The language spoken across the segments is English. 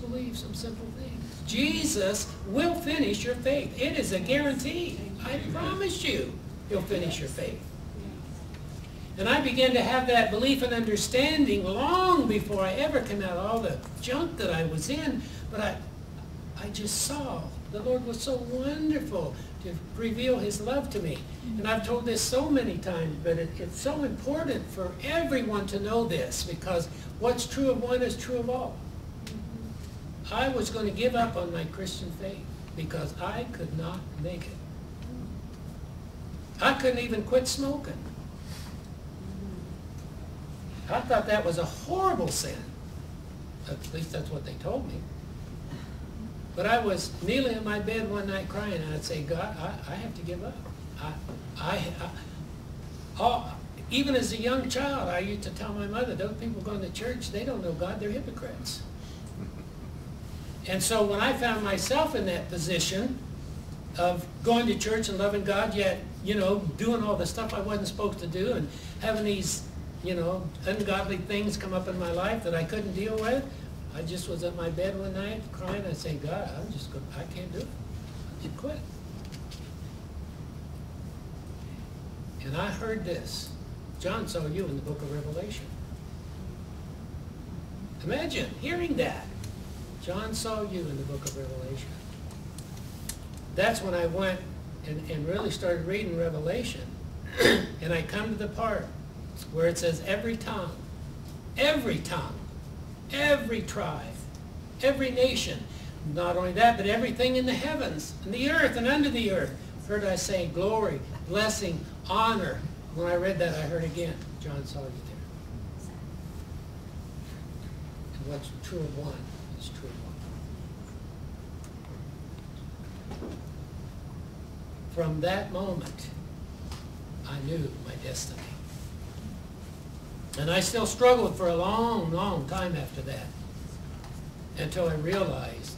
believe some simple things. Jesus will finish your faith. It is a guarantee. I promise you, he'll finish your faith. And I began to have that belief and understanding long before I ever came out of all the junk that I was in. But I just saw the Lord was so wonderful to reveal his love to me. And I've told this so many times, but it's so important for everyone to know this, because what's true of one is true of all. I was going to give up on my Christian faith because I could not make it. I couldn't even quit smoking. I thought that was a horrible sin. At least that's what they told me. But I was kneeling in my bed one night crying, and I'd say, God, I have to give up. Even as a young child, I used to tell my mother, those people going to church, they don't know God, they're hypocrites. And so when I found myself in that position of going to church and loving God, yet, doing all the stuff I wasn't supposed to do and having these, ungodly things come up in my life that I couldn't deal with, I just was at my bed one night crying. I say, God, I can't do it. I should quit. And I heard this. John saw you in the book of Revelation. Imagine hearing that. John saw you in the book of Revelation. That's when I went and really started reading Revelation. And I come to the part where it says every tongue, every tribe, every nation. Not only that, but everything in the heavens, and the earth, and under the earth. Heard I say glory, blessing, honor. When I read that, I heard again, John saw you there. And what's true of one is true of one. From that moment, I knew my destiny. And I still struggled for a long, long time after that, until I realized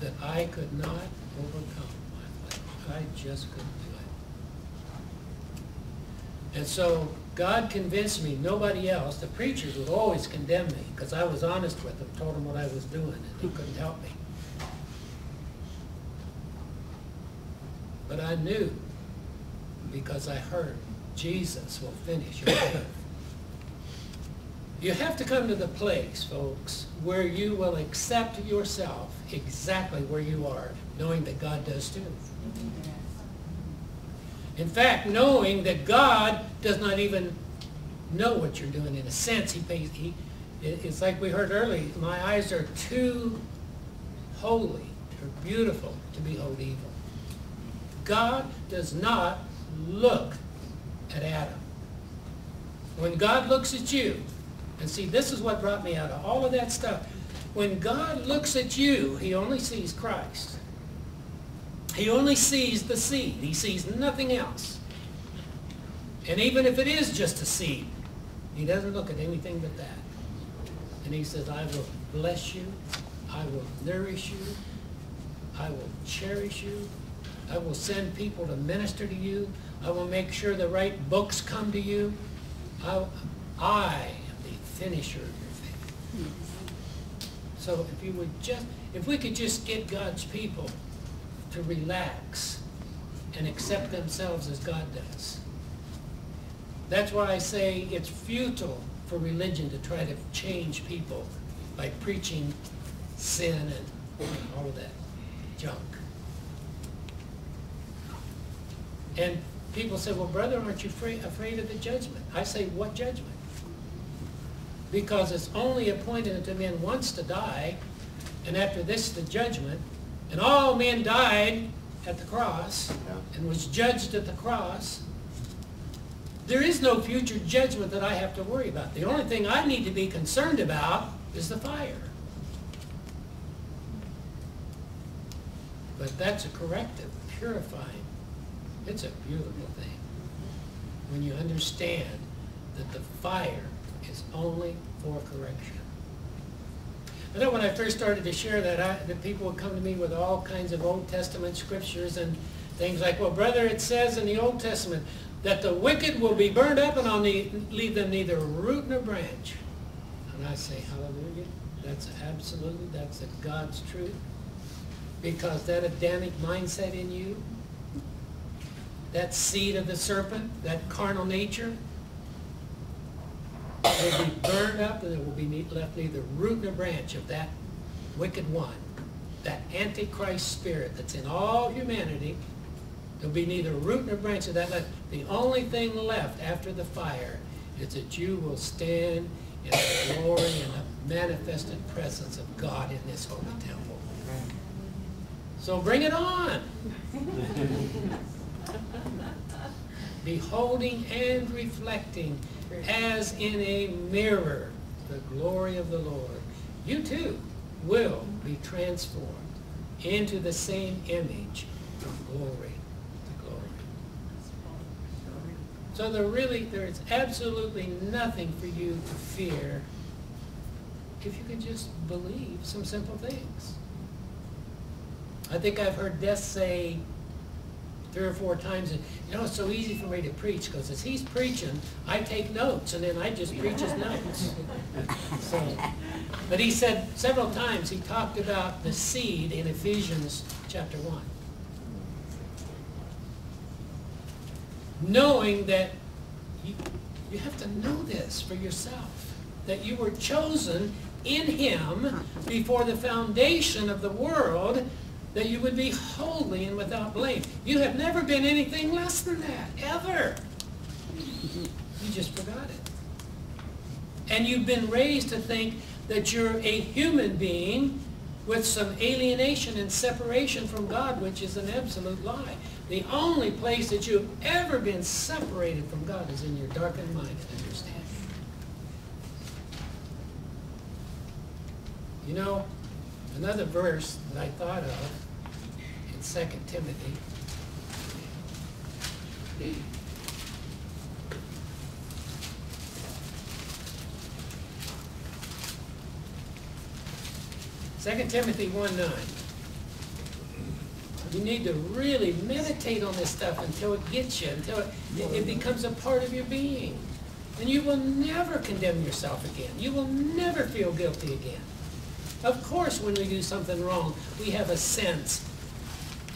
that I could not overcome my flesh. I just couldn't do it. And so God convinced me, nobody else. The preachers would always condemn me because I was honest with them, told them what I was doing, and they couldn't help me. But I knew, because I heard, Jesus will finish your faith. You have to come to the place, folks, where you will accept yourself exactly where you are, knowing that God does too. In fact, knowing that God does not even know what you're doing. In a sense, it's like we heard earlier, my eyes are too holy or beautiful to behold evil. God does not look at Adam. When God looks at you, and see, this is what brought me out of all of that stuff. When God looks at you, he only sees Christ. He only sees the seed. He sees nothing else. And even if it is just a seed, he doesn't look at anything but that. And he says, I will bless you. I will nourish you. I will cherish you. I will send people to minister to you. I will make sure the right books come to you. I am the finisher of your faith. So if we could just get God's people to relax and accept themselves as God does. That's why I say it's futile for religion to try to change people by preaching sin and all of that junk. And people say, well, brother, aren't you afraid of the judgment? I say, what judgment? Because it's only appointed unto men once to die, and after this the judgment. And all men died at the cross and was judged at the cross. There is no future judgment that I have to worry about. The only thing I need to be concerned about is the fire. But that's a corrective, purifying. It's a beautiful thing when you understand that the fire is only for correction. I know when I first started to share that, that people would come to me with all kinds of Old Testament scriptures and things like, well, brother, it says in the Old Testament that the wicked will be burned up and I'll leave them neither root nor branch. And And I say, hallelujah, that's a God's truth. Because that Adamic mindset in you, that seed of the serpent, that carnal nature, will be burned up, and there will be left neither root nor branch of that wicked one, that Antichrist spirit that's in all humanity. There'll be neither root nor branch of that left. The only thing left after the fire is that you will stand in the glory and the manifested presence of God in this holy temple. So bring it on. Beholding and reflecting as in a mirror the glory of the Lord, you too will be transformed into the same image from glory to glory. So there is absolutely nothing for you to fear if you could just believe some simple things. I think I've heard Des say 3 or 4 times, it's so easy for me to preach, because as he's preaching, I take notes, and then I just preach his notes. But he said several times, he talked about the seed in Ephesians chapter 1. Knowing that you have to know this for yourself, that you were chosen in him before the foundation of the world, that you would be holy and without blame. You have never been anything less than that, ever. You just forgot it. And you've been raised to think that you're a human being with some alienation and separation from God, which is an absolute lie. The only place that you've ever been separated from God is in your darkened mind and understanding. You know, another verse that I thought of in 2 Timothy. Second Timothy 1:9. You need to really meditate on this stuff until it gets you, until it becomes a part of your being. And you will never condemn yourself again. You will never feel guilty again. Of course, when we do something wrong, we have a sense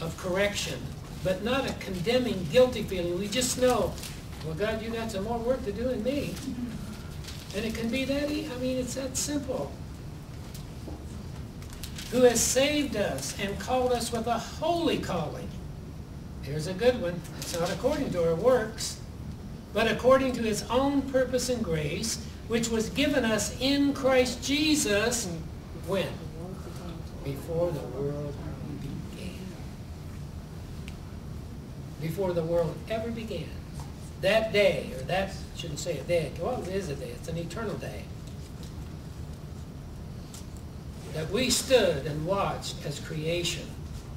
of correction, but not a condemning, guilty feeling. We just know, well, God, you got some more work to do in me. And it can be that, it's that simple. Who has saved us and called us with a holy calling. Here's a good one. It's not according to our works, but according to his own purpose and grace, which was given us in Christ Jesus. When? Before the world began. Before the world ever began. That day, or that, shouldn't say a day, well, it is a day, it's an eternal day. That we stood and watched as creation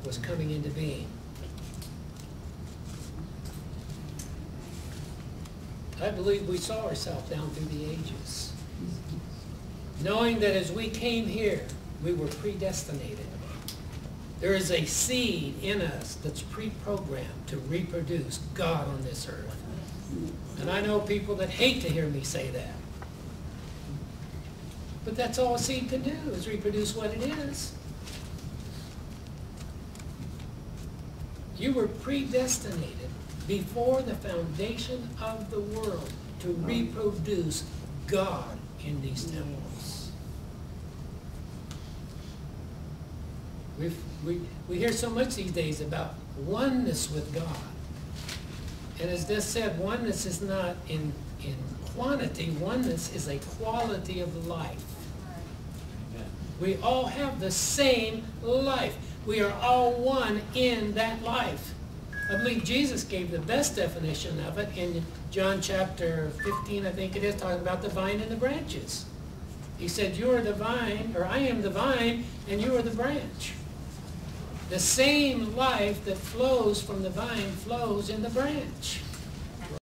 was coming into being. I believe we saw ourselves down through the ages. Knowing that as we came here, we were predestinated. There is a seed in us that's pre-programmed to reproduce God on this earth. And I know people that hate to hear me say that. But that's all a seed can do, is reproduce what it is. You were predestinated before the foundation of the world to reproduce God in these temples. We hear so much these days about oneness with God. And as this said, oneness is not in quantity, oneness is a quality of life. We all have the same life. We are all one in that life. I believe Jesus gave the best definition of it in John chapter 15, I think it is, talking about the vine and the branches. He said, you are the vine, or I am the vine, and you are the branch. The same life that flows from the vine flows in the branch.